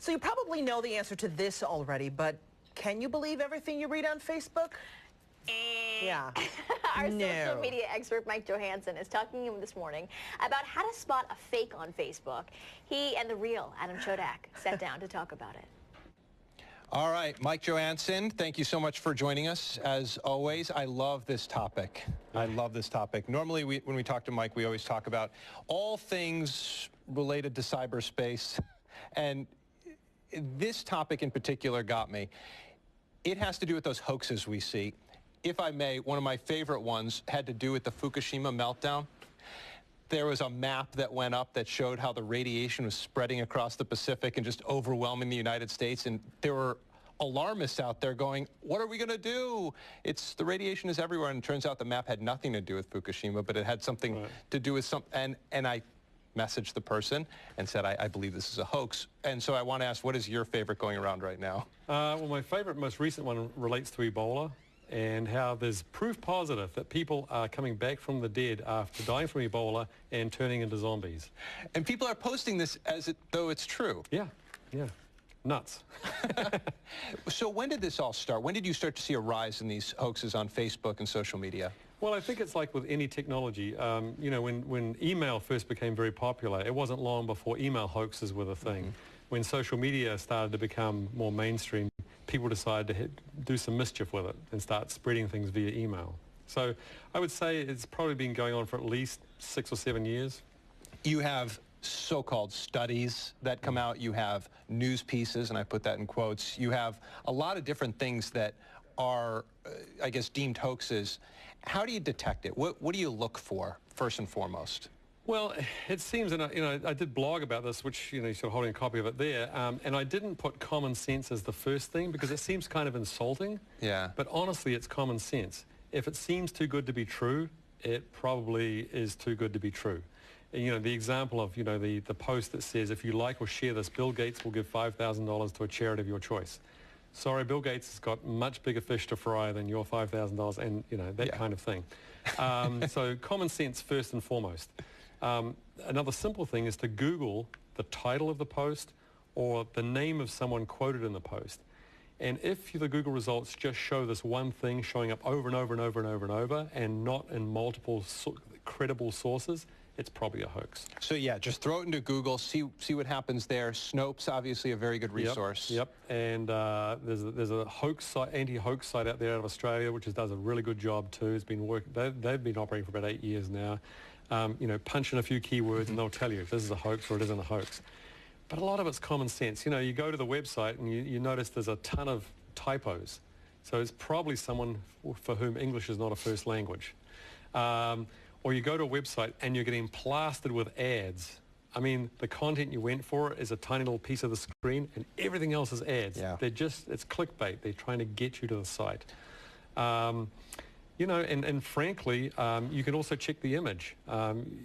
So you probably know the answer to this already, but can you believe everything you read on Facebook? Yeah. Our social media expert, Mike Johansson, is talking this morning about how to spot a fake on Facebook. He and the real Adam Chodak sat down to talk about it. All right, Mike Johansson, thank you so much for joining us. As always, I love this topic. I love this topic. Normally, when we talk to Mike, we always talk about all things related to cyberspace. And this topic in particular got me. It has to do with those hoaxes we see. If I may, one of my favorite ones had to do with the Fukushima meltdown. There was a map that went up that showed how the radiation was spreading across the Pacific and just overwhelming the United States. And there were alarmists out there going, what are we going to do? The radiation is everywhere. And it turns out the map had nothing to do with Fukushima, but it had something to do with and I messaged the person and said, I believe this is a hoax. And so I want to ask, what is your favorite going around right now? Well, my favorite, most recent one relates to Ebola, and how there's proof positive that people are coming back from the dead after dying from Ebola and turning into zombies. And people are posting this as though it's true. Yeah. Nuts. So when did this all start? When did you start to see a rise in these hoaxes on Facebook and social media? Well, I think it's like with any technology. You know, when email first became very popular, it wasn't long before email hoaxes were the thing. Mm-hmm. When social media started to become more mainstream, people decided to do some mischief with it and start spreading things via email. So I would say it's probably been going on for at least 6 or 7 years. You have so-called studies that come out. You have news pieces, and I put that in quotes. You have a lot of different things that are, I guess, deemed hoaxes. How do you detect it? What do you look for, first and foremost? Well, it seems, and I did blog about this, which, you're sort of holding a copy of it there, and I didn't put common sense as the first thing because it seems kind of insulting. Yeah. But honestly, it's common sense. If it seems too good to be true, it probably is too good to be true. And, the example of, the post that says, if you like or share this, Bill Gates will give $5,000 to a charity of your choice. Sorry, Bill Gates has got much bigger fish to fry than your $5,000 and, that kind of thing. So common sense first and foremost. Another simple thing is to Google the title of the post or the name of someone quoted in the post. And if the Google results just show this one thing showing up over and over and over and over and over and not in multiple credible sources, it's probably a hoax. So yeah, just throw it into Google, see what happens there. Snopes, obviously a very good resource. Yep. And there's a hoax site, anti-hoax site out there out of Australia, which does a really good job too. It's been working. They've been operating for about 8 years now. Punch in a few keywords and they'll tell you if this is a hoax or it isn't a hoax. But a lot of it's common sense. You go to the website and you notice there's a ton of typos. So it's probably someone for whom English is not a first language. Or you go to a website and you're getting plastered with ads. I mean, the content you went for is a tiny little piece of the screen and everything else is ads. Yeah. It's clickbait. They're trying to get you to the site. And frankly, you can also check the image.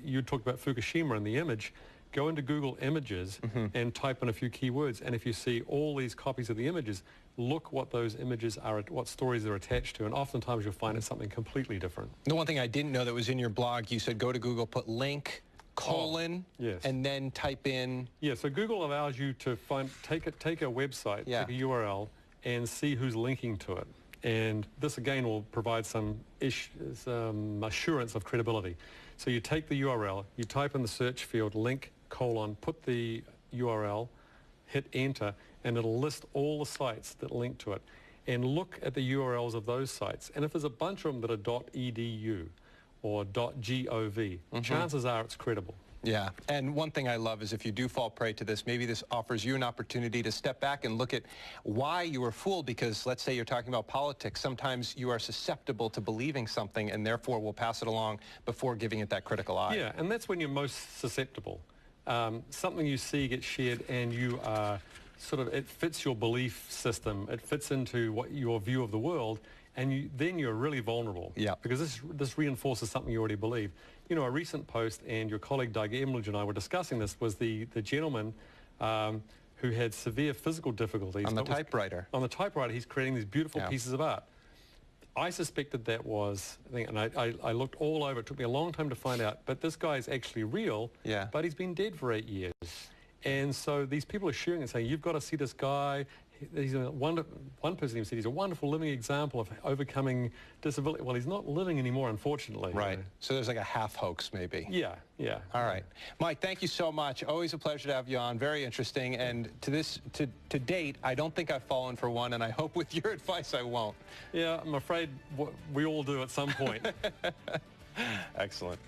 You talked about Fukushima and the image. Go into Google Images and type in a few keywords. And if you see all these copies of the images, look what those images are, what stories they're attached to. And oftentimes you'll find it's something completely different. The one thing I didn't know that was in your blog, you said go to Google, put link, colon, yes. And then type in. Yeah, so Google allows you to take a website, take a URL, and see who's linking to it. And this, again, will provide some assurance of credibility. So you take the URL, you type in the search field, link, colon, put the URL, hit enter, and it'll list all the sites that link to it. And look at the URLs of those sites. And if there's a bunch of them that are .edu or .gov, chances are it's credible. Yeah, and one thing I love is if you do fall prey to this, maybe this offers you an opportunity to step back and look at why you were fooled, because let's say you're talking about politics. Sometimes you are susceptible to believing something and therefore will pass it along before giving it that critical eye. Yeah, and that's when you're most susceptible. Something you see gets shared and you are it fits your belief system. It fits into your view of the world, and then you're really vulnerable. Yeah. Because this reinforces something you already believe. A recent post, and your colleague Doug Emledge and I were discussing this, was the gentleman who had severe physical difficulties. On the typewriter. On the typewriter, he's creating these beautiful pieces of art. I suspected that was, and I looked all over. It took me a long time to find out, but this guy is actually real, but he's been dead for 8 years. And so these people are sharing and saying, you've got to see this guy. He's one person even said he's a wonderful living example of overcoming disability. Well, he's not living anymore, unfortunately. Right. So there's like a half hoax, maybe. Yeah, yeah. All right. Mike, thank you so much. Always a pleasure to have you on. Very interesting. And to date, I don't think I've fallen for one, and I hope with your advice I won't. Yeah, I'm afraid we all do at some point. Excellent.